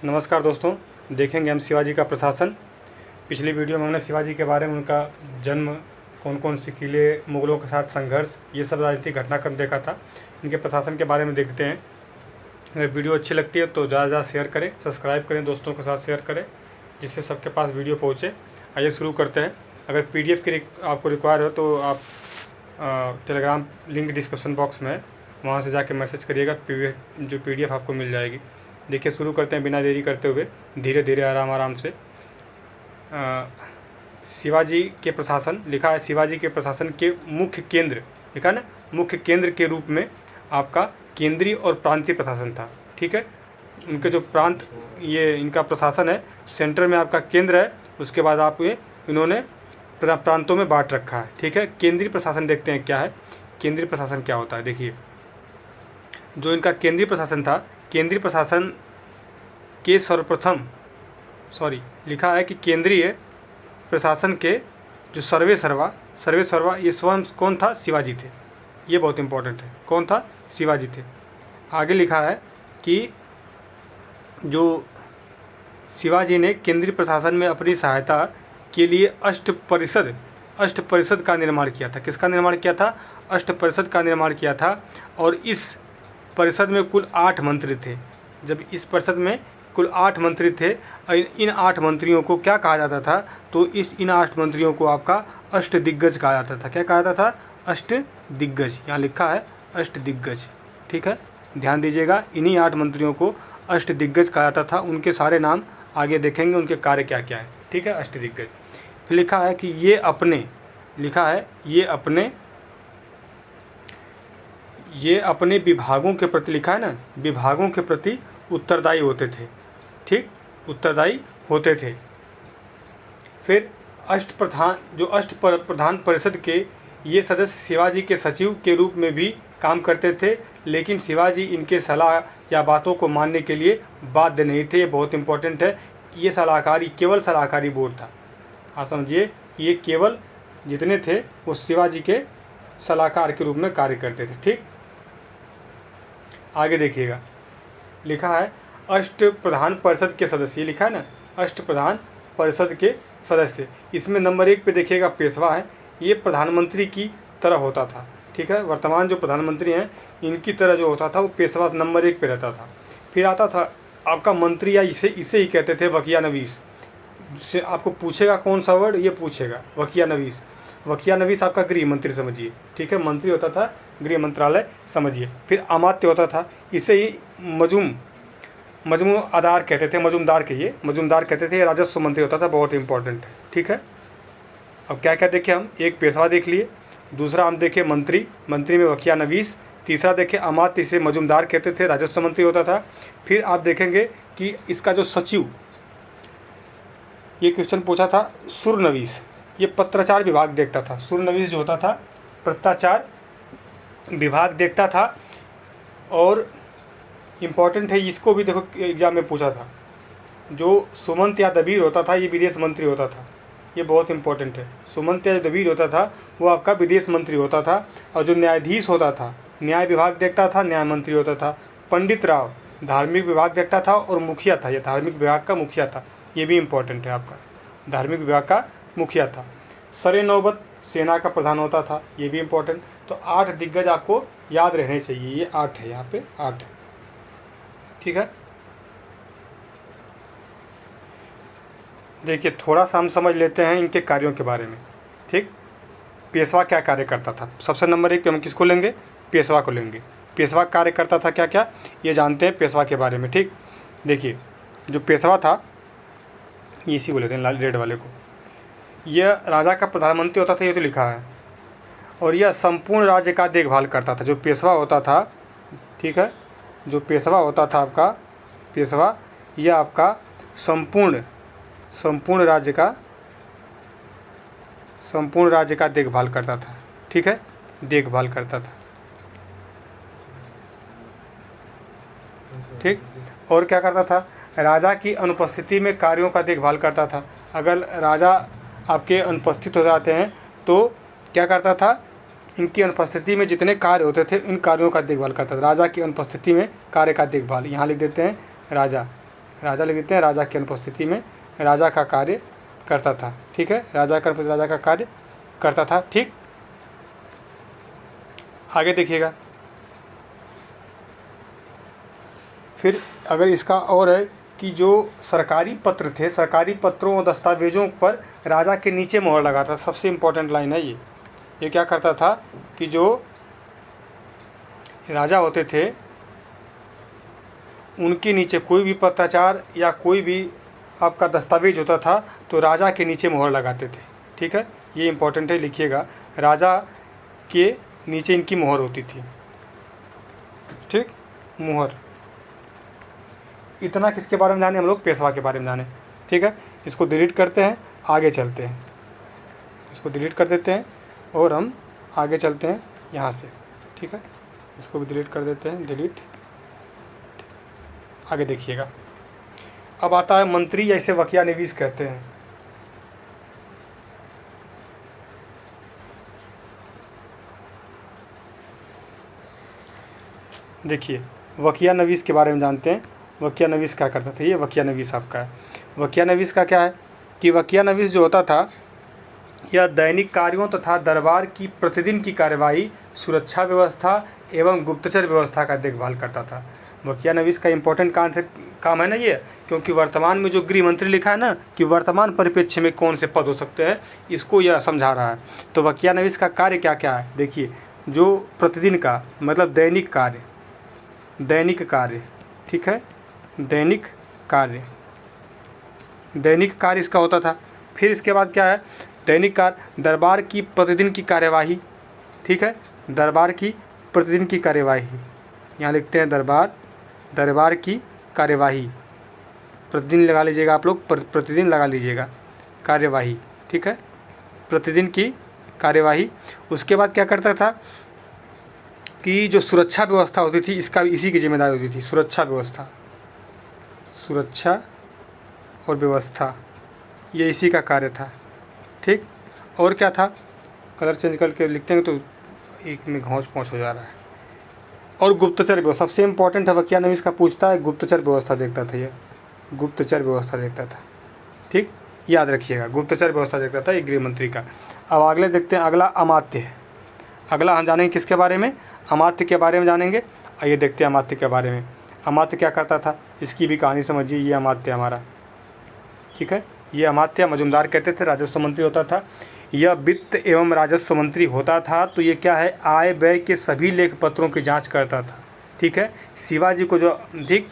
नमस्कार दोस्तों, देखेंगे हम शिवाजी का प्रशासन। पिछली वीडियो में हमने शिवाजी के बारे में, उनका जन्म, कौन कौन से किले, मुगलों के साथ संघर्ष, ये सब राजनीतिक घटनाक्रम देखा था। इनके प्रशासन के बारे में देखते हैं। अगर वीडियो अच्छी लगती है तो ज़्यादा ज़्यादा शेयर करें, सब्सक्राइब करें, दोस्तों के साथ शेयर करें, जिससे सबके पास वीडियो पहुँचे। आइए शुरू करते हैं। अगर PDF की आपको रिक्वायर हो तो आप टेलीग्राम लिंक डिस्क्रिप्शन बॉक्स में है, वहाँ से जाके मैसेज करिएगा, जो PDF आपको मिल जाएगी। देखिए शुरू करते हैं बिना देरी करते हुए, धीरे धीरे आराम आराम से। शिवाजी के प्रशासन लिखा है। शिवाजी के प्रशासन के मुख्य केंद्र लिखा है ना, मुख्य केंद्र के रूप में आपका केंद्रीय और प्रांतीय प्रशासन था। ठीक है, उनके जो प्रांत, ये इनका प्रशासन है, सेंटर में आपका केंद्र है, उसके बाद आप ये इन्होंने प्रांतों में बांट रखा है। ठीक है, केंद्रीय प्रशासन देखते हैं क्या है। केंद्रीय प्रशासन क्या होता है, देखिए जो इनका केंद्रीय प्रशासन था, केंद्रीय प्रशासन के लिखा है कि केंद्रीय प्रशासन के जो सर्वे सर्वा ये स्वयं कौन था? शिवाजी थे। ये बहुत इंपॉर्टेंट है, कौन था? शिवाजी थे। आगे लिखा है कि जो शिवाजी ने केंद्रीय प्रशासन में अपनी सहायता के लिए अष्ट परिषद का निर्माण किया था। किसका निर्माण किया था? अष्ट परिषद का निर्माण किया था। और इस परिषद में कुल 8 मंत्री थे। जब इस परिषद में कुल 8 मंत्री थे, इन 8 मंत्रियों को क्या कहा जाता था? तो इन 8 मंत्रियों को आपका अष्टदिग्गज कहा जाता था। क्या कहा जाता था? अष्टदिग्गज। यहाँ लिखा है अष्टदिग्गज। ठीक है, ध्यान दीजिएगा, इन्हीं 8 मंत्रियों को अष्टदिग्गज कहा जाता था। उनके सारे नाम आगे देखेंगे, उनके कार्य क्या क्या है। ठीक है, अष्टदिग्गज। फिर लिखा है कि ये अपने विभागों के प्रति, लिखा है ना, विभागों के प्रति उत्तरदायी होते थे। ठीक, उत्तरदायी होते थे। फिर अष्ट प्रधान परिषद के ये सदस्य शिवाजी के सचिव के रूप में भी काम करते थे, लेकिन शिवाजी इनके सलाह या बातों को मानने के लिए बाध्य नहीं थे। ये बहुत इंपॉर्टेंट है। ये केवल सलाहकारी बोर्ड था। आप समझिए, ये केवल जितने थे वो शिवाजी के सलाहकार के रूप में कार्य करते थे। ठीक, आगे देखिएगा, लिखा है अष्ट प्रधान परिषद के सदस्य। लिखा है ना, अष्ट प्रधान परिषद के सदस्य। इसमें नंबर 1 पे देखिएगा पेशवा है। ये प्रधानमंत्री की तरह होता था। ठीक है, वर्तमान जो प्रधानमंत्री हैं इनकी तरह जो होता था वो पेशवा नंबर 1 पे रहता था। फिर आता था आपका मंत्री, या इसे ही कहते थे वकिया नवीस। जिससे आपको पूछेगा कौन सा वर्ड, ये पूछेगा वकिया नवीस। वकिया नवीस आपका गृह मंत्री समझिए। ठीक है, मंत्री होता था, गृह मंत्रालय समझिए। फिर अमात्य होता था, इसे ही मजमूदार कहते थे, मजूमदार कहते थे। ये राजस्व मंत्री होता था, बहुत इंपॉर्टेंट है। ठीक है, अब क्या क्या देखे हम? एक पेशवा देख लिए, दूसरा हम देखे मंत्री में वकिया नवीस, तीसरा देखे अमात्य, इसे मजूमदार कहते थे, राजस्व मंत्री होता था। फिर आप देखेंगे कि इसका जो सचिव, ये क्वेश्चन पूछा था, सुरनवीस, ये पत्राचार विभाग देखता था। सुरनवीस जो होता था पत्राचार विभाग देखता था। और इम्पॉर्टेंट है, इसको भी देखो एग्जाम में पूछा था। जो सुमंत या दबीर होता था, ये विदेश मंत्री होता था। ये बहुत इंपॉर्टेंट है। सुमंत या दबीर होता था वो आपका विदेश मंत्री होता था। और जो न्यायाधीश होता था, न्याय विभाग देखता था, न्याय मंत्री होता था। पंडित राव धार्मिक विभाग देखता था और मुखिया था, ये धार्मिक विभाग का मुखिया था। ये भी इम्पोर्टेंट है आपका, धार्मिक विभाग का मुखिया था। सरे नौबत सेना का प्रधान होता था, ये भी इम्पोर्टेंट। तो 8 दिग्गज आपको याद रहने चाहिए। ये 8 है, यहाँ पे 8 है। ठीक है, देखिए थोड़ा सा हम समझ लेते हैं इनके कार्यों के बारे में। ठीक, पेशवा क्या कार्य करता था? सबसे नंबर 1 पे हम किसको लेंगे? पेशवा को लेंगे। पेशवा कार्य करता था क्या क्या, ये जानते हैं पेशवा के बारे में। ठीक, देखिए जो पेशवा था, ये इसी को लेते हैं रेड वाले को। यह राजा का प्रधानमंत्री होता था, ये तो लिखा है। और यह संपूर्ण राज्य का देखभाल करता था। जो पेशवा होता था, ठीक है, जो पेशवा होता था आपका पेशवा, यह आपका संपूर्ण राज्य का देखभाल करता था। ठीक है, देखभाल करता था। ठीक, और क्या करता था? राजा की अनुपस्थिति में कार्यों का देखभाल करता था। अगर राजा आपके अनुपस्थित हो जाते हैं तो क्या करता था? इनकी अनुपस्थिति में जितने कार्य होते थे, इन कार्यों का देखभाल करता था। राजा की अनुपस्थिति में कार्य का देखभाल, यहाँ लिख देते हैं राजा लिख देते हैं, राजा की अनुपस्थिति में राजा का कार्य करता था। ठीक है, राजा का कार्य करता था। ठीक, आगे देखिएगा। फिर अगर इसका और है कि जो सरकारी पत्र थे, सरकारी पत्रों और दस्तावेजों पर राजा के नीचे मोहर लगाता था। सबसे इम्पोर्टेंट लाइन है ये क्या करता था कि जो राजा होते थे उनके नीचे कोई भी पत्राचार या कोई भी आपका दस्तावेज होता था तो राजा के नीचे मोहर लगाते थे। ठीक है, ये इम्पोर्टेंट है, लिखिएगा, राजा के नीचे इनकी मोहर होती थी। ठीक, मोहर। इतना किसके बारे में जाने, हम लोग पेशवा के बारे में जाने। ठीक है, इसको डिलीट करते हैं, आगे चलते हैं। इसको डिलीट कर देते हैं और हम आगे चलते हैं यहाँ से। ठीक है, इसको भी डिलीट कर देते हैं, डिलीट। आगे देखिएगा, अब आता है मंत्री, या इसे वकिया नवीस कहते हैं। देखिए, वकिया नवीस के बारे में जानते हैं। वकिया नवीस क्या करता था, ये वकिया नवीस आपका है। वकिया नवीस का क्या है कि वकिया नवीस जो होता था यह दैनिक कार्यों तथा दरबार की प्रतिदिन की कार्यवाही, सुरक्षा व्यवस्था एवं गुप्तचर व्यवस्था का देखभाल करता था। वकिया नवीस का इम्पोर्टेंट काम है ना ये, क्योंकि वर्तमान में जो गृह मंत्री लिखा है ना कि वर्तमान परिप्रेक्ष्य में कौन से पद हो सकते हैं, इसको यह समझा रहा है। तो वकिया नवीस का कार्य क्या क्या है, देखिए, जो प्रतिदिन का मतलब दैनिक कार्य, ठीक है, दैनिक कार्य इसका होता था। फिर इसके बाद क्या है, दैनिक कार्य, दरबार की प्रतिदिन की कार्यवाही। ठीक है, दरबार की प्रतिदिन की कार्यवाही, यहाँ लिखते हैं दरबार की कार्यवाही, प्रतिदिन लगा लीजिएगा आप लोग, प्रतिदिन लगा लीजिएगा, कार्यवाही। ठीक है, प्रतिदिन की कार्यवाही। उसके बाद क्या करता था कि जो सुरक्षा व्यवस्था होती थी इसका इसी की जिम्मेदारी होती थी। सुरक्षा और व्यवस्था ये इसी का कार्य था। ठीक, और क्या था, कलर चेंज करके लिखते हैं तो एक में घोंच पहुँच हो जा रहा है। और गुप्तचर व्यवस्था सबसे इम्पोर्टेंट है, वकिया नवीस का पूछता है, गुप्तचर व्यवस्था देखता था ये, गुप्तचर व्यवस्था देखता था। ठीक, याद रखिएगा, गुप्तचर व्यवस्था देखता था ये गृह मंत्री का। अब अगले देखते हैं, अगला अमात्य है। अगला हम जानेंगे किसके बारे में, अमात्य के बारे में जानेंगे। आइए देखते हैं अमात्य के बारे में। अमात्य क्या करता था, इसकी भी कहानी समझिए। ये अमात्य हमारा, ठीक है, ये अमात्य मजूमदार कहते थे, राजस्व मंत्री होता था। यह वित्त एवं राजस्व मंत्री होता था। तो ये क्या है, आय व्यय के सभी लेख पत्रों की जांच करता था। ठीक है, शिवाजी को जो, ठीक,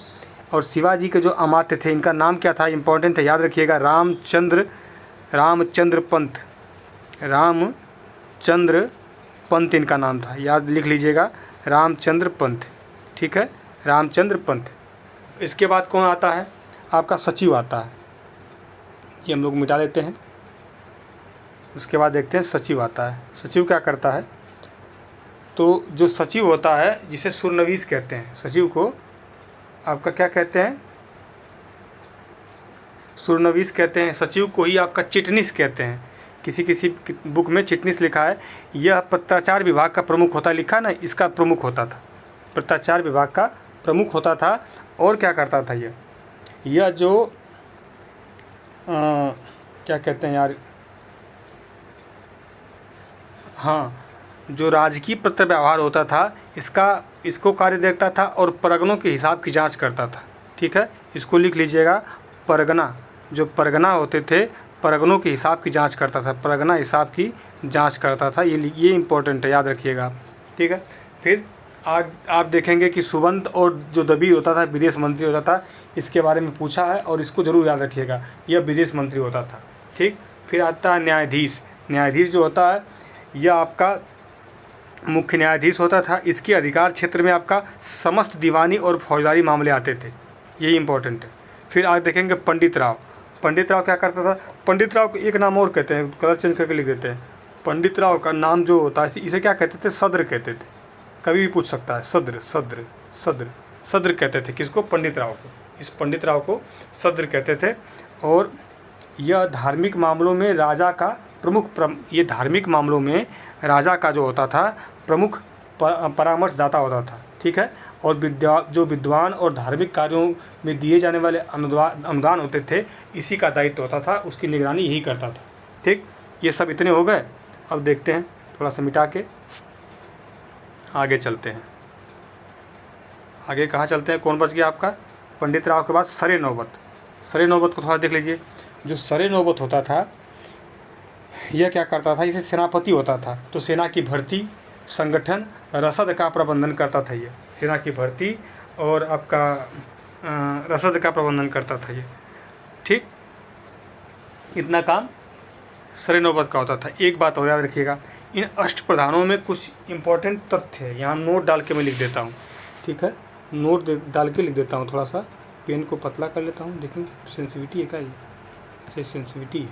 और शिवाजी के जो अमात्य थे इनका नाम क्या था, इंपॉर्टेंट है, याद रखिएगा, रामचंद्र पंत इनका नाम था, याद लिख लीजिएगा, रामचंद्र पंत। ठीक है, रामचंद्र पंत। इसके बाद कौन आता है, आपका सचिव आता है, ये हम लोग मिटा देते हैं। उसके बाद देखते हैं सचिव आता है। सचिव क्या करता है, तो जो सचिव होता है जिसे सुरनवीस कहते हैं, सचिव को आपका क्या कहते हैं, सुरनवीस कहते हैं। सचिव को ही आपका चिटनीस कहते हैं, किसी बुक में चिटनीस लिखा है। यह पत्राचार विभाग का प्रमुख होता, लिखा ना, इसका प्रमुख होता था, पत्राचार विभाग का प्रमुख होता था। और क्या करता था यह जो क्या कहते हैं यार, हाँ, जो राजकीय पत्र व्यवहार होता था इसको कार्य देखता था और परगनों के हिसाब की जांच करता था। ठीक है, इसको लिख लीजिएगा, परगना, जो परगना होते थे परगनों के हिसाब की जांच करता था, परगना हिसाब की जांच करता था। ये इम्पोर्टेंट है, याद रखिएगा। ठीक है, फिर आप देखेंगे कि सुबंत और जो दबी होता था विदेश मंत्री होता था, इसके बारे में पूछा है और इसको ज़रूर याद रखिएगा, यह विदेश मंत्री होता था। ठीक, फिर आता है न्यायाधीश। न्यायाधीश जो होता है यह आपका मुख्य न्यायाधीश होता था। इसके अधिकार क्षेत्र में आपका समस्त दीवानी और फौजदारी मामले आते थे, यही इम्पोर्टेंट है। फिर आज देखेंगे पंडित राव। पंडित राव क्या करता था, पंडित राव को एक नाम और कहते हैं, कलर चेंज करके लिख देते हैं। पंडित राव का नाम जो होता है इसे क्या कहते थे, सद्र कहते थे, कभी भी पूछ सकता है, सद्र कहते थे। किसको, पंडित राव को। इस पंडित राव को सद्र कहते थे। और यह धार्मिक मामलों में राजा का ये धार्मिक मामलों में राजा का जो होता था प्रमुख परामर्शदाता होता था। ठीक है, और जो विद्वान और धार्मिक कार्यों में दिए जाने वाले अनुदान होते थे, इसी का दायित्व होता था, उसकी निगरानी यही करता था। ठीक, ये सब इतने हो गए। अब देखते हैं, थोड़ा सा मिटा के आगे चलते हैं। आगे कहाँ चलते हैं? कौन बच गया आपका? पंडित राव के बाद सरे नौबत। सरे नौबत को थोड़ा देख लीजिए। जो सरे नौबत होता था, यह क्या करता था? इसे सेनापति होता था, तो सेना की भर्ती, संगठन, रसद का प्रबंधन करता था। ये सेना की भर्ती और आपका रसद का प्रबंधन करता था ये। ठीक, इतना काम सरे नौबत का होता था। एक बात और याद रखिएगा, इन अष्टप्रधानों में कुछ इंपॉर्टेंट तथ्य है, यहाँ नोट डाल के मैं लिख देता हूँ। ठीक है, नोट डाल के लिख देता हूँ। थोड़ा सा पेन को पतला कर लेता हूँ। देखें, सेंसिटिविटी है क्या ये? अच्छा, सेंसिटिविटी है।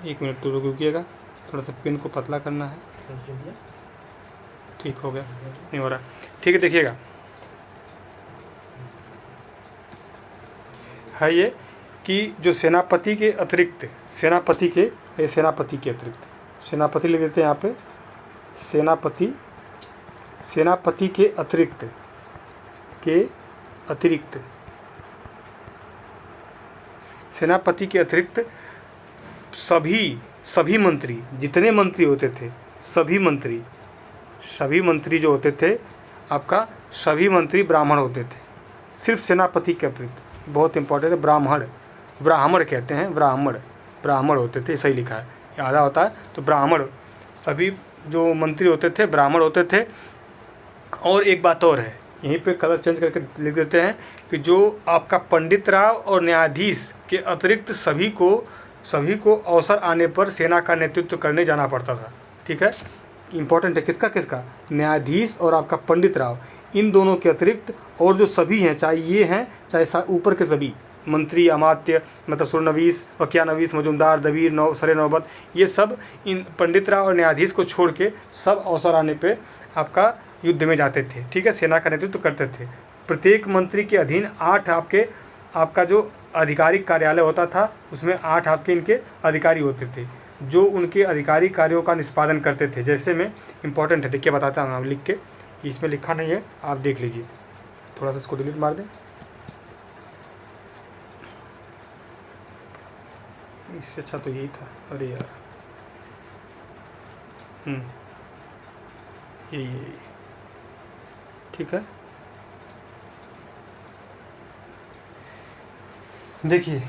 एक मिनट तो रुकिएगा, थोड़ा सा पेन को पतला करना है। ठीक हो गया? नहीं हो रहा? ठीक है, देखिएगा, है ये कि जो सेनापति के अतिरिक्त, सेनापति के अतिरिक्त, सेनापति लिख देते हैं यहाँ पे, सेनापति के अतिरिक्त सेनापति के अतिरिक्त सभी मंत्री, जितने मंत्री होते थे, सभी मंत्री जो होते थे आपका, सभी मंत्री ब्राह्मण होते थे। सिर्फ सेनापति के अतिरिक्त, बहुत इंपॉर्टेंट है, ब्राह्मण कहते हैं, ब्राह्मण होते थे, सही लिखा है, आधा होता है तो ब्राह्मण, सभी जो मंत्री होते थे ब्राह्मण होते थे। और एक बात और है, यहीं पे कलर चेंज करके लिख देते हैं कि जो आपका पंडित राव और न्यायाधीश के अतिरिक्त सभी को अवसर आने पर सेना का नेतृत्व करने जाना पड़ता था। ठीक है, इंपॉर्टेंट है, किसका? न्यायाधीश और आपका पंडित राव, इन दोनों के अतिरिक्त और जो सभी हैं, चाहे ये हैं चाहे ऊपर के सभी मंत्री, अमात्य, मतलब सुरनवीस, वकियानवीस, मजूमदार, दबीर, सरे नौबत, ये सब इन पंडित राव और न्यायाधीश को छोड़ के सब अवसर आने पे आपका युद्ध में जाते थे। ठीक है, सेना का नेतृत्व करते थे। प्रत्येक मंत्री के अधीन 8 आपका जो आधिकारिक कार्यालय होता था, उसमें 8 आपके इनके अधिकारी होते थे, जो उनके आधिकारिक कार्यों का निष्पादन करते थे। जैसे में इंपॉर्टेंट है, देखिए बताता हूँ, लिख के, इसमें लिखा नहीं है, आप देख लीजिए, थोड़ा सा इसको डिलीट मार दें, इससे अच्छा तो यही था। अरे यार, यही, ठीक है। देखिए,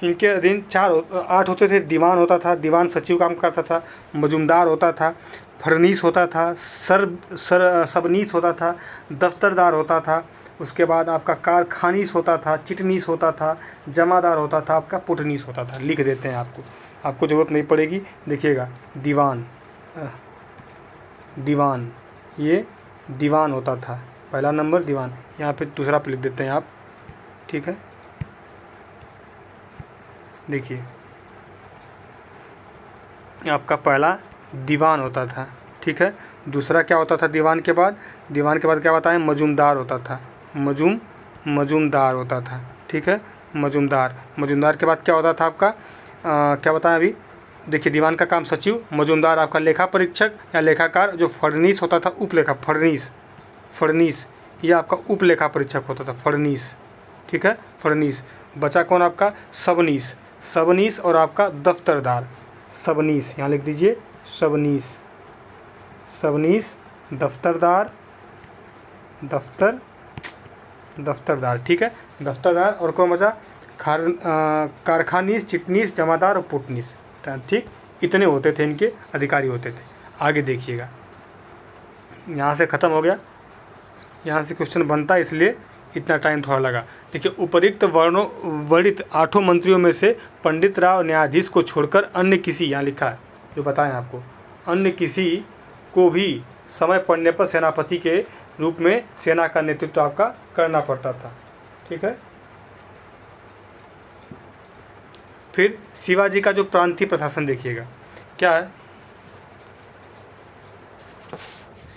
इनके अधीन 8 होते थे। दीवान होता था, दीवान सचिव काम करता था, मजूमदार होता था, फरनीस होता था, सबनीस होता था, दफ्तरदार होता था, उसके बाद आपका कारखानीस होता था, चिटनीस होता था, जमादार होता था, आपका पुटनीस होता था। लिख देते हैं, आपको ज़रूरत नहीं पड़ेगी। देखिएगा, दीवान, ये दीवान होता था, पहला नंबर दीवान, यहाँ पे दूसरा पे लिख देते हैं आप। ठीक है, देखिए, आपका पहला दीवान होता था। ठीक है, दूसरा क्या होता था? दीवान के बाद क्या बताएं? मजूमदार होता था, मजूमदार होता था। ठीक है, मजूमदार के बाद क्या होता था आपका? क्या बताएं अभी? देखिए, दीवान का काम सचिव, मजूमदार आपका लेखा परीक्षक या लेखाकार, जो फर्नीस होता था, फर्नीस, ये आपका उप लेखा परीक्षक होता था, फर्नीस। ठीक है, फर्नीस। बचा कौन आपका? सबनीस और आपका दफ्तरदार, सबनीस, यहाँ लिख दीजिए, सबनीस, दफ्तरदार, ठीक है, दफ्तरदार। और कौन बचा? कारखानीस, चिटनीस, जमादार और पुटनीस। ठीक, इतने होते थे, इनके अधिकारी होते थे। आगे देखिएगा, यहाँ से ख़त्म हो गया, यहाँ से क्वेश्चन बनता है, इसलिए इतना टाइम थोड़ा लगा। देखिए, उपरोक्त वर्णित 8 मंत्रियों में से पंडित राव न्यायाधीश को छोड़कर अन्य किसी, यहाँ लिखा है जो बताएं आपको, अन्य किसी को भी समय पड़ने पर सेनापति के रूप में सेना का नेतृत्व आपका करना पड़ता था। ठीक है, फिर शिवाजी का जो प्रांतीय प्रशासन देखिएगा क्या है।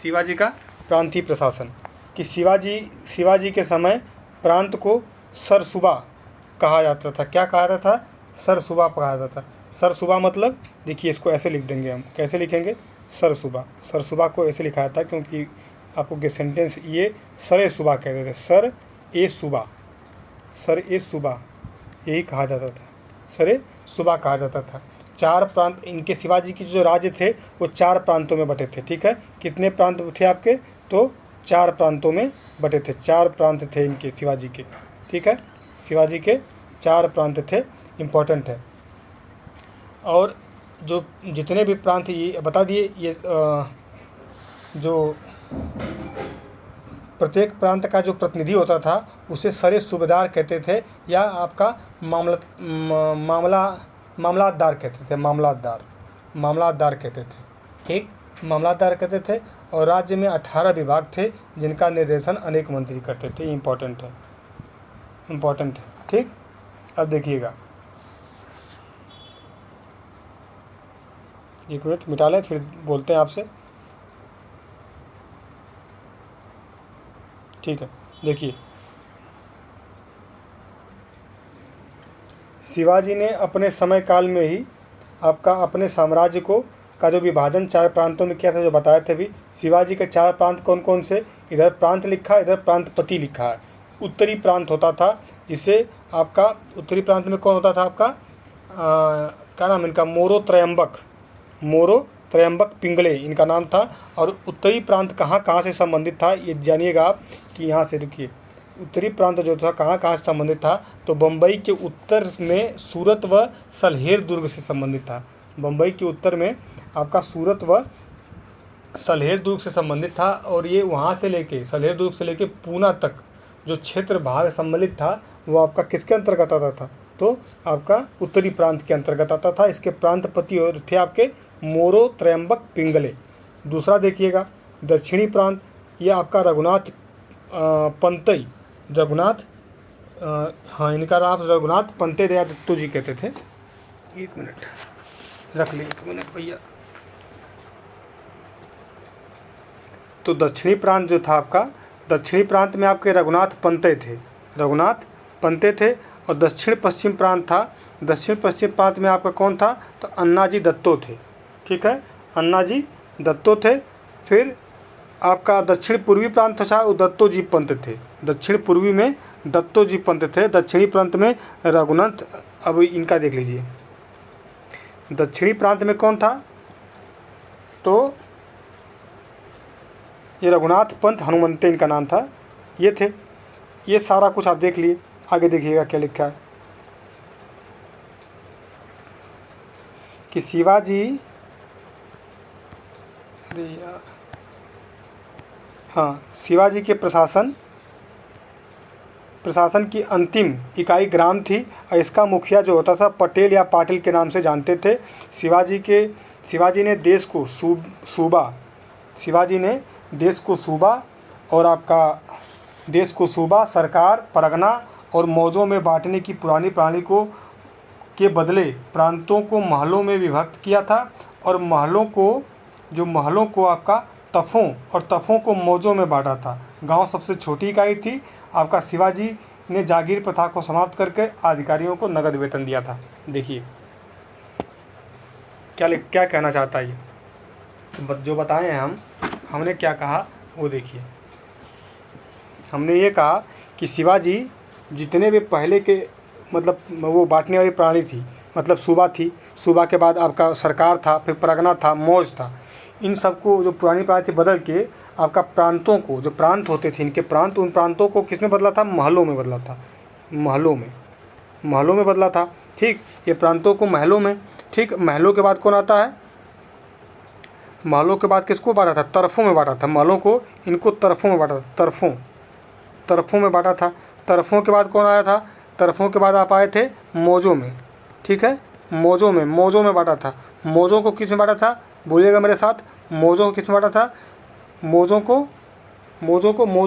शिवाजी का प्रांतीय प्रशासन कि शिवाजी के समय प्रांत को सरसूबा कहा जाता था। क्या कहा जाता था? सरसूबा कहा जाता था। सरसूबा मतलब, देखिए, इसको ऐसे लिख देंगे हम, कैसे लिखेंगे? सरसुबा। सरसुबा को ऐसे लिखा जाता है क्योंकि आपको सेंटेंस ये सर ए सुबह कहते थे, सर ए सुबह, सर ए सुबह यही कहा जाता था, सर ए सुबह कहा जाता था। 4 प्रांत इनके शिवाजी के जो राज्य थे वो 4 प्रांतों में बटे थे। ठीक है, कितने प्रांत थे आपके? तो 4 प्रांतों में बटे थे, 4 प्रांत थे इनके शिवाजी के। ठीक है, शिवाजी के 4 प्रांत थे, इम्पोर्टेंट है। और जो जितने भी प्रांत ये बता दिए, ये जो प्रत्येक प्रांत का जो प्रतिनिधि होता था उसे सरे सूबेदार कहते थे, या आपका मामलातदार कहते थे, मामलातदार कहते थे। ठीक, मामलातदार कहते थे। और राज्य में 18 विभाग थे जिनका निर्देशन अनेक मंत्री करते थे। इम्पोर्टेंट है, इम्पोर्टेंट है। ठीक, अब देखिएगा, एक मिनट मिटा लें फिर बोलते हैं आपसे। ठीक है, देखिए, शिवाजी ने अपने समय काल में ही आपका अपने साम्राज्य को का जो विभाजन 4 प्रांतों में किया था, जो बताए थे भी। शिवाजी के 4 प्रांत कौन कौन से? इधर प्रांत लिखा, इधर प्रांतपति लिखा है। उत्तरी प्रांत होता था जिसे आपका, उत्तरी प्रांत में कौन होता था आपका, क्या नाम इनका, मोरो त्रयंबक पिंगले इनका नाम था। और उत्तरी प्रांत कहाँ कहाँ से संबंधित था ये जानिएगा आप, कि यहाँ से रुकिए, उत्तरी प्रांत जो था कहाँ कहाँ से संबंधित था, तो बम्बई के उत्तर में सूरत व सलहेर दुर्ग से संबंधित था। बम्बई के उत्तर में आपका सूरत व सलहेर दुर्ग से संबंधित था। और ये वहाँ से लेके, सलहेर दुर्ग से लेके पूना तक जो क्षेत्र भाग सम्मिलित था वो आपका किसके अंतर्गत आता था? तो आपका उत्तरी प्रांत के अंतर्गत आता था। इसके प्रांतपति और थे आपके मोरो त्रयंबक पिंगले। दूसरा देखिएगा, दक्षिणी प्रांत, ये आपका रघुनाथ पंतई, हाँ इनका नाम रघुनाथ पंते दया दत्तो जी कहते थे। एक मिनट रख ली, 1 मिनट भैया। तो दक्षिणी प्रांत जो था आपका, दक्षिणी प्रांत में आपके रघुनाथ पंते थे। और दक्षिण पश्चिम प्रांत था, दक्षिण पश्चिम प्रांत में आपका कौन था? तो अन्नाजी दत्तो थे। ठीक है, अन्नाजी दत्तो थे। फिर आपका दक्षिण पूर्वी प्रांत था, वो दत्तोजी पंत थे। दक्षिण पूर्वी में दत्तोजी पंत थे। दक्षिणी प्रांत में रघुनाथ, अब इनका देख लीजिए, दक्षिणी प्रांत में कौन था? तो ये रघुनाथ पंत हनुमंते इनका नाम था, ये थे। ये सारा कुछ आप देख लिए। आगे देखिएगा क्या लिखा है कि शिवाजी, अरे यार, हाँ, शिवाजी के प्रशासन की अंतिम इकाई ग्राम थी। और इसका मुखिया जो होता था पटेल या पाटिल के नाम से जानते थे। शिवाजी ने देश को सूबा और आपका देश को सूबा, सरकार, परगना और मौजों में बांटने की पुरानी प्रणाली के बदले प्रांतों को महलों में विभक्त किया था। और महलों को आपका तफों और तफों को मौजों में बांटा था। गांव सबसे छोटी इकाई थी। आपका शिवाजी ने जागीर प्रथा को समाप्त करके अधिकारियों को नगद वेतन दिया था। देखिए क्या कहना चाहता है ये, तो जो बताए हैं हमने क्या कहा वो देखिए। हमने ये कहा कि शिवाजी जितने भी पहले के, मतलब वो बांटने वाली प्रणाली थी, मतलब सूबा थी, सूबा के बाद आपका सरकार था, फिर परगना था, मौज था। इन सबको जो पुरानी प्रणाली थी बदल के आपका प्रांतों को, जो प्रांत होते थे इनके प्रांत, उन प्रांतों को किसमें बदला था? महलों में बदला था। महलों में बदला था। ठीक, ये प्रांतों को महलों में। ठीक, महलों के बाद कौन आता है? महलों के बाद किसको बांटा था? तरफों में बांटा था। महलों को इनको तरफों में बांटा था, तरफों में बांटा था। तरफों के बाद कौन आया था? तरफों के बाद आप आए थे मौजों में। ठीक है, मौजों में बांटा था। मौजों को किस में बांटा था? बोलिएगा मेरे साथ, मौजों को किस में बांटा था? मौजों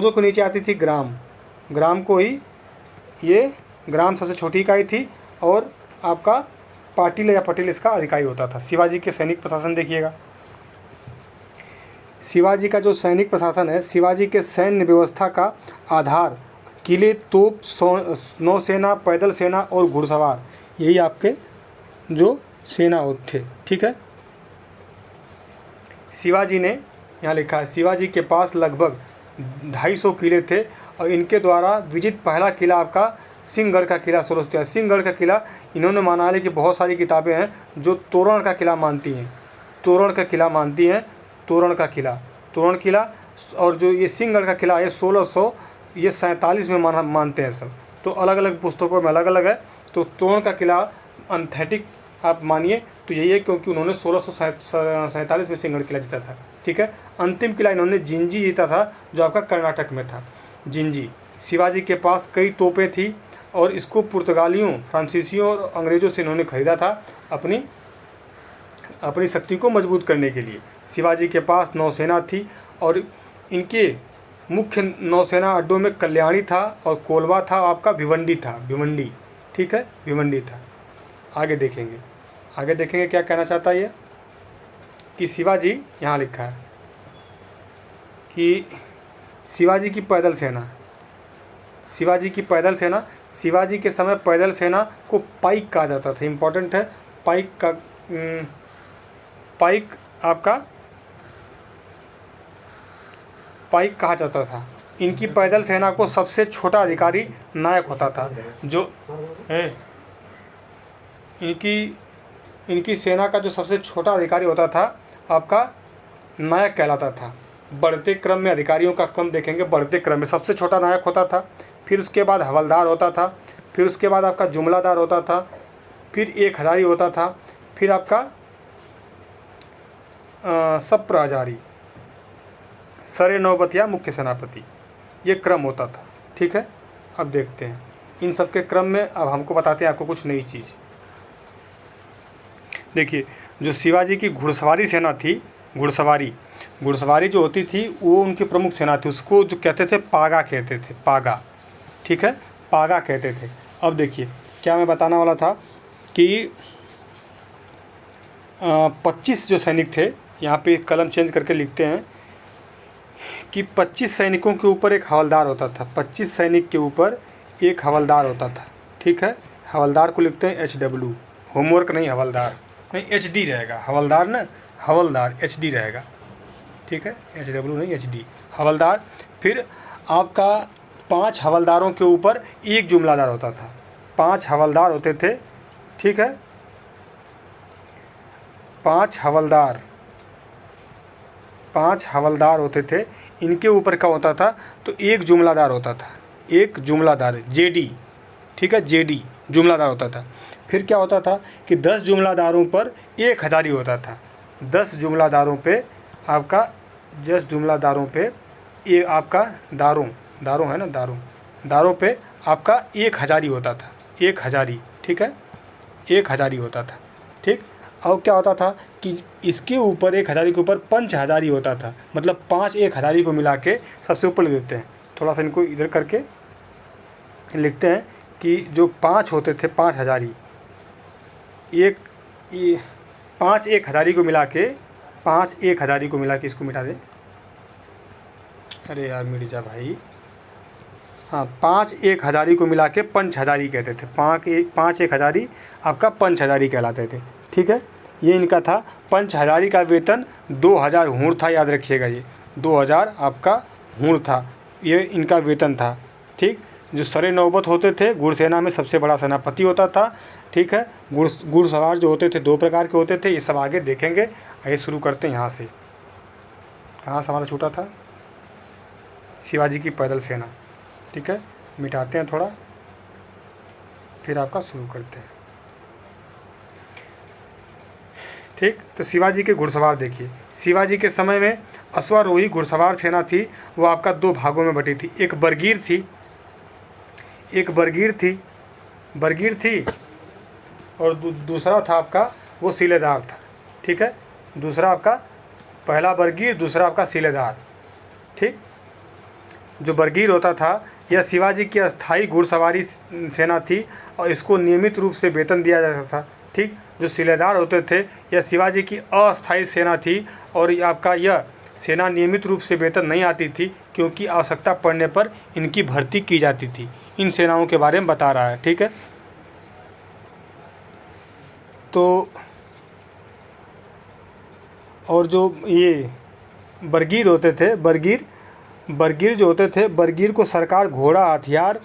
को नीचे आती थी ग्राम को ही, ये ग्राम सबसे छोटी इकाई थी। और आपका पाटिल या पटेल इसका अधिकारी होता था। शिवाजी के सैनिक प्रशासन देखिएगा, शिवाजी का जो सैनिक प्रशासन है, शिवाजी के सैन्य व्यवस्था का आधार किले, तोप, नौसेना, पैदल सेना और घुड़सवार, यही आपके जो सेना थे। ठीक है, शिवाजी ने, यहाँ लिखा है, शिवाजी के पास लगभग 250 किले थे और इनके द्वारा विजित पहला किला आपका सिंहगढ़ का किला 1613। सिंहगढ़ का किला इन्होंने माना है कि बहुत सारी किताबें हैं जो तोरण का किला मानती हैं, तोरण का किला मानती हैं, तोरण का किला, तोरण किला। और जो ये सिंहगढ़ का किला है 1647 में मानते हैं सब। तो अलग अलग पुस्तकों में अलग अलग है। तो तोरण का किला अनथेटिक आप मानिए तो यही है, क्योंकि उन्होंने 1647 में सिंहगढ़ किला जीता था। ठीक है। अंतिम किला इन्होंने जिंजी जीता था, जो आपका कर्नाटक में था, जिंजी। शिवाजी के पास कई तोपें थी और इसको पुर्तगालियों, फ्रांसीसियों और अंग्रेज़ों से इन्होंने खरीदा था अपनी शक्ति को मजबूत करने के लिए। शिवाजी के पास नौसेना थी और इनके मुख्य नौसेना अड्डों में कल्याणी था और कोलवा था, आपका भिवंडी था, भिवंडी। ठीक है, भिवंडी था। आगे देखेंगे क्या कहना चाहता है ये, कि शिवाजी, यहाँ लिखा है कि शिवाजी की पैदल सेना, शिवाजी की पैदल सेना, शिवाजी के समय पैदल सेना को पाइक कहा जाता था। इम्पोर्टेंट है, पाइक का पाइक आपका पाइक कहा जाता था। इनकी पैदल सेना को सबसे छोटा अधिकारी नायक होता था। जो इनकी सेना का जो सबसे छोटा अधिकारी होता था आपका नायक कहलाता था। बढ़ते क्रम में अधिकारियों का क्रम देखेंगे, बढ़ते क्रम में सबसे छोटा नायक होता था, फिर उसके बाद हवलदार होता था, फिर उसके बाद आपका जुमलादार होता था, फिर एक हजारी होता था, फिर आपका सप्रहजारी, सरे नौबतिया, मुख्य सेनापति, ये क्रम होता था। ठीक है। अब देखते हैं इन सब के क्रम में, अब हमको बताते हैं आपको कुछ नई चीज़। देखिए, जो शिवाजी की घुड़सवारी सेना थी, घुड़सवारी जो होती थी वो उनकी प्रमुख सेना थी। उसको जो कहते थे पागा कहते थे, पागा। ठीक है, पागा कहते थे। अब देखिए क्या मैं बताने वाला था कि 25 जो सैनिक थे, यहाँ पे कलम चेंज करके लिखते हैं कि 25 सैनिकों के ऊपर एक हवलदार होता था। 25 सैनिक के ऊपर एक हवलदार होता था। ठीक है, हवलदार को लिखते हैं HW, होमवर्क नहीं, हवलदार नहीं, HD रहेगा, हवलदार ना, हवलदार HD रहेगा। ठीक है, HW नहीं, HD, हवलदार। फिर आपका 5 हवलदारों के ऊपर एक जुमलादार होता था। 5 हवलदार होते थे। ठीक है, 5 हवलदार होते थे। इनके ऊपर क्या होता था, तो एक जुमलादार होता था, एक जुमलादार, JD। ठीक है, JD जुमलादार होता था। फिर क्या होता था कि 10 जुमलादारों पर एक हजारी होता था। 10 जुमलादारों पे आपका, 10 जुमलादारों पे ये आपका दारों है ना, दारों पे आपका एक हजारी होता था, एक हजारी। ठीक है, एक हजारी होता था। ठीक। और क्या होता था कि इसके ऊपर, एक हजारी के ऊपर 5 हजारी होता था। मतलब 5 एक हजारी को मिला के सबसे ऊपर लिख देते हैं। थोड़ा सा इनको इधर करके लिखते हैं कि जो 5 होते थे, 5 हजारी, 5 एक हजारी को मिला के, 5 एक हजारी को मिला के, इसको मिटा दें, अरे यार मिट जा भाई, हाँ, 5 एक हजारी को मिला के पंच हजारी कहते थे। 5 एक हजारी आपका पंच हजारी कहलाते थे। ठीक है, ये इनका था। पंच हजारी का वेतन 2000 हुण था, याद रखिएगा, ये 2000 आपका हुण था, ये इनका वेतन था। ठीक। जो सरे नौबत होते थे, घुड़सेना में सबसे बड़ा सेनापति होता था। ठीक है, घुड़सवार जो होते थे 2 प्रकार के होते थे, ये सब आगे देखेंगे। आइए शुरू करते हैं यहाँ से, कहाँ से हमारा छूटा था, शिवाजी की पैदल सेना। ठीक है, मिटाते हैं थोड़ा, फिर आपका शुरू करते हैं। ठीक। तो शिवाजी के घुड़सवार देखिए, शिवाजी के समय में अश्वारोही घुड़सवार सेना थी, वो आपका 2 भागों में बटी थी। एक बरगीर थी और दूसरा था आपका वो सिलेदार था। ठीक है, दूसरा आपका, पहला बरगीर, दूसरा आपका सिलेदार। ठीक। जो बरगीर होता था, यह शिवाजी की अस्थाई घुड़सवारी सेना थी और इसको नियमित रूप से वेतन दिया जाता था। ठीक। जो सिलेदार होते थे, यह शिवाजी की अस्थाई सेना थी और आपका यह सेना नियमित रूप से वेतन नहीं आती थी, क्योंकि आवश्यकता पड़ने पर इनकी भर्ती की जाती थी। इन सेनाओं के बारे में बता रहा है। ठीक है, तो और जो ये बरगीर होते थे, बरगीर जो होते थे, बरगीर को सरकार घोड़ा, हथियार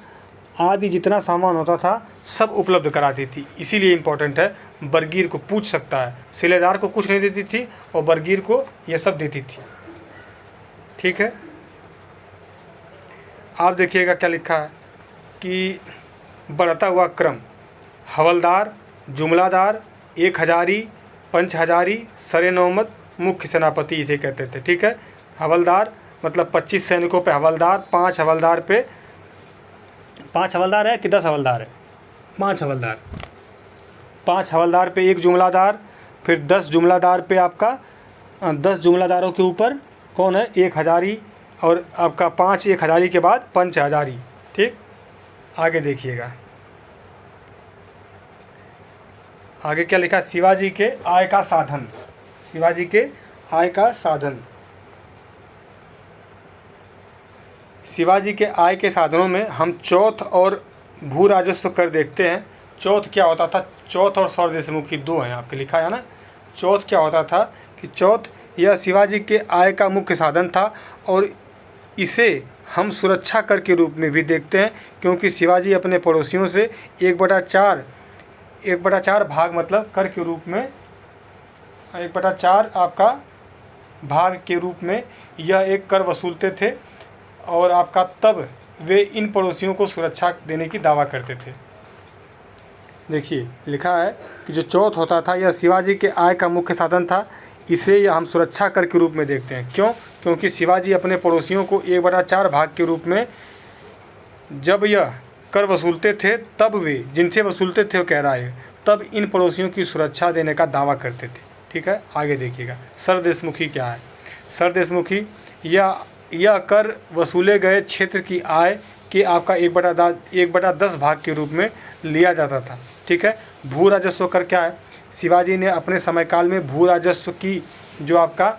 आदि जितना सामान होता था सब उपलब्ध कराती थी। इसीलिए इम्पोर्टेंट है, बरगीर को पूछ सकता है। सिलेदार को कुछ नहीं देती थी और बरगीर को ये सब देती थी। ठीक है, आप देखिएगा क्या लिखा है कि बढ़ता हुआ क्रम, हवलदार, जुमलादार, एक हजारी, पंच हजारी, सरे नौमत, मुख्य सेनापति इसे कहते थे। ठीक है, हवलदार मतलब 25 सैनिकों पे हवलदार, 5 हवलदार पे, 5 हवलदार है कि 10 हवलदार है, 5 हवलदार, 5 हवलदार पे एक जुमलादार, फिर 10 जुमलादार पे आपका 10 जुमलादारों के ऊपर कौन है, एक हजारी, और आपका 5 एक हजारी के बाद पंच हजारी। ठीक, आगे देखिएगा आगे क्या लिखा, शिवाजी के आय का साधन, शिवाजी के आय का साधन। शिवाजी के आय के साधनों में हम चौथ और भू राजस्व कर देखते हैं। चौथ क्या होता था, चौथ और सौर देशमुखी दो हैं आपके लिखा है ना। चौथ क्या होता था कि चौथ यह शिवाजी के आय का मुख्य साधन था और इसे हम सुरक्षा कर के रूप में भी देखते हैं, क्योंकि शिवाजी अपने पड़ोसियों से 1/4 भाग मतलब कर के रूप में 1/4 आपका भाग के रूप में यह एक कर वसूलते थे और आपका तब वे इन पड़ोसियों को सुरक्षा देने की दावा करते थे। देखिए लिखा है कि जो चौथ होता था यह शिवाजी के आय का मुख्य साधन था, इसे हम सुरक्षा कर के रूप में देखते हैं। क्यों? क्योंकि शिवाजी अपने पड़ोसियों को 1/4 भाग के रूप में जब यह कर वसूलते थे तब वे जिनसे वसूलते थे वो कह रहा है तब इन पड़ोसियों की सुरक्षा देने का दावा करते थे। ठीक है, आगे देखिएगा सर देशमुखी क्या है। सर देशमुखी यह कर वसूले गए क्षेत्र की आय के आपका 1/10 भाग के रूप में लिया जाता था। ठीक है, भू राजस्व कर क्या है, शिवाजी ने अपने समयकाल में भू राजस्व की जो आपका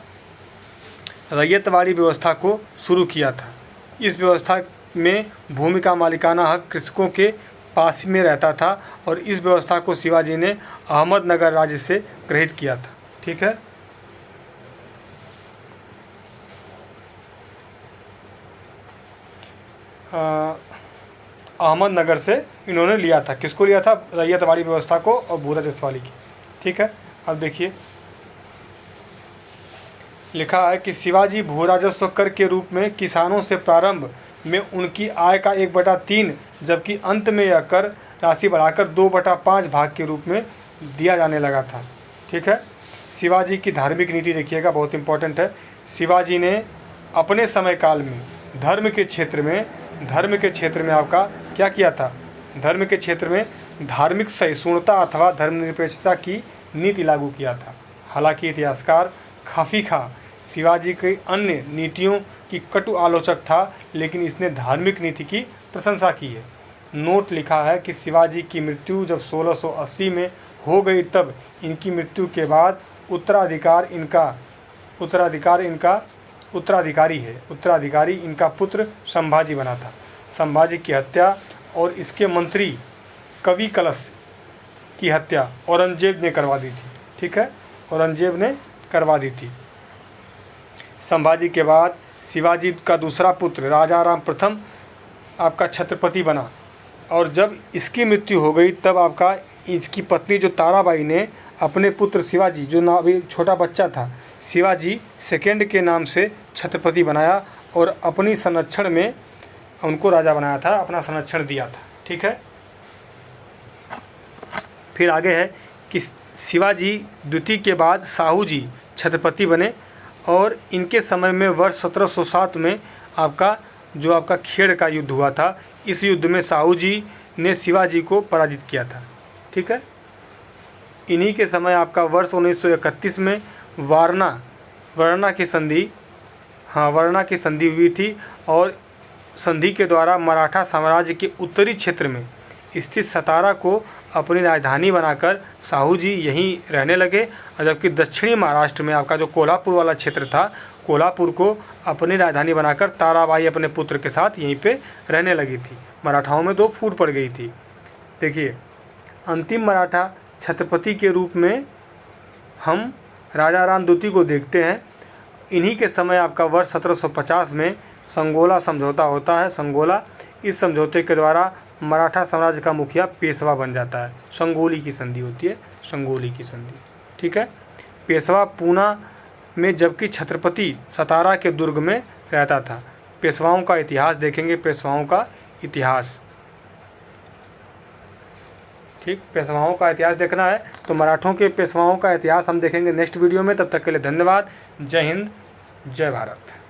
रैयतवाड़ी व्यवस्था को शुरू किया था। इस व्यवस्था में भूमि का मालिकाना हक कृषकों के पास में रहता था और इस व्यवस्था को शिवाजी ने अहमदनगर राज्य से ग्रहित किया था। ठीक है, अहमदनगर से इन्होंने लिया था। किसको लिया था? रैयतवाड़ी व्यवस्था को और भू राजस्व वाली की। ठीक है, अब देखिए लिखा है कि शिवाजी भू राजस्व कर के रूप में किसानों से प्रारंभ में उनकी आय का 1/3 जबकि अंत में यह कर राशि बढ़ाकर 2/5 भाग के रूप में दिया जाने लगा था। ठीक है, शिवाजी की धार्मिक नीति देखिएगा, बहुत इंपॉर्टेंट है। शिवाजी ने अपने समय काल में धर्म के क्षेत्र में आपका क्या किया था, धर्म के क्षेत्र में धार्मिक सहिष्णुता अथवा धर्मनिरपेक्षता की नीति लागू किया था। हालांकि इतिहासकार खफी खां शिवाजी की अन्य नीतियों की कटु आलोचक था, लेकिन इसने धार्मिक नीति की प्रशंसा की है। नोट लिखा है कि शिवाजी की मृत्यु जब 1680 में हो गई तब इनकी मृत्यु के बाद उत्तराधिकारी इनका पुत्र संभाजी बना था। संभाजी की हत्या और इसके मंत्री कवि कलश की हत्या औरंगजेब ने करवा दी थी। ठीक है, औरंगजेब ने करवा दी थी। संभाजी के बाद शिवाजी का दूसरा पुत्र राजाराम प्रथम आपका छत्रपति बना और जब इसकी मृत्यु हो गई तब आपका इसकी पत्नी जो ताराबाई ने अपने पुत्र शिवाजी जो ना अभी छोटा बच्चा था शिवाजी सेकेंड के नाम से छत्रपति बनाया और अपनी संरक्षण में उनको राजा बनाया था, अपना संरक्षण दिया था। ठीक है, फिर आगे है कि शिवाजी द्वितीय के बाद साहू जी छत्रपति बने और इनके समय में वर्ष 1707 में आपका खेड़ का युद्ध हुआ था। इस युद्ध में साहू जी ने शिवाजी को पराजित किया था। ठीक है, इन्हीं के समय आपका वर्ष 1931 में वारणा की संधि हुई थी और संधि के द्वारा मराठा साम्राज्य के उत्तरी क्षेत्र में स्थित सतारा को अपनी राजधानी बनाकर साहू जी यहीं रहने लगे, जबकि दक्षिणी महाराष्ट्र में आपका जो कोल्हापुर वाला क्षेत्र था, कोल्हापुर को अपनी राजधानी बनाकर ताराबाई अपने पुत्र के साथ यहीं पे रहने लगी थी। मराठाओं में 2 फूट पड़ गई थी। देखिए, अंतिम मराठा छत्रपति के रूप में हम राजा राम द्वितीय को देखते हैं। इन्हीं के समय आपका वर्ष 1750 में संगोला समझौता होता है। संगोला, इस समझौते के द्वारा मराठा साम्राज्य का मुखिया पेशवा बन जाता है। संगोली की संधि होती है, संगोली की संधि, ठीक है। पेशवा पूना में, जबकि छत्रपति सतारा के दुर्ग में रहता था। पेशवाओं का इतिहास देखेंगे, पेशवाओं का इतिहास, ठीक। पेशवाओं का इतिहास देखना है तो मराठों के पेशवाओं का इतिहास हम देखेंगे नेक्स्ट वीडियो में। तब तक के लिए धन्यवाद। जय हिंद, जय भारत।